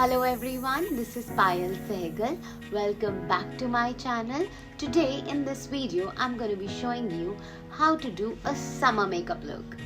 Hello everyone, this is Payal Sehgal. Welcome back to my channel. Today in this video, I'm going to be showing you how to do a summer makeup look.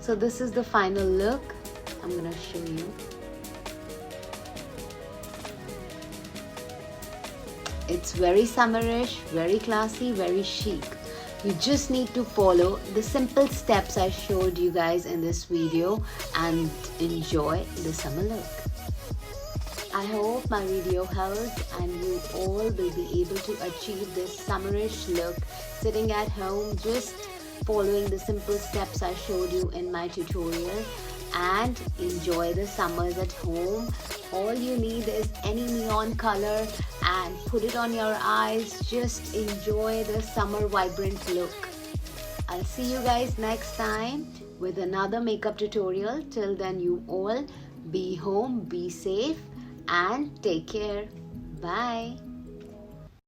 So this is the final look. I'm gonna show you. It's very summerish, very classy, very chic. You just need to follow the simple steps I showed you guys in this video and enjoy the summer look. I hope my video helped and you all will be able to achieve this summerish look sitting at home, just following the simple steps I showed you in my tutorial, and enjoy the summers at home. All you need is any neon color and put it on your eyes. Just enjoy the summer vibrant look. I'll see you guys next time with another makeup tutorial. Till then, you all be home, be safe, and take care. Bye.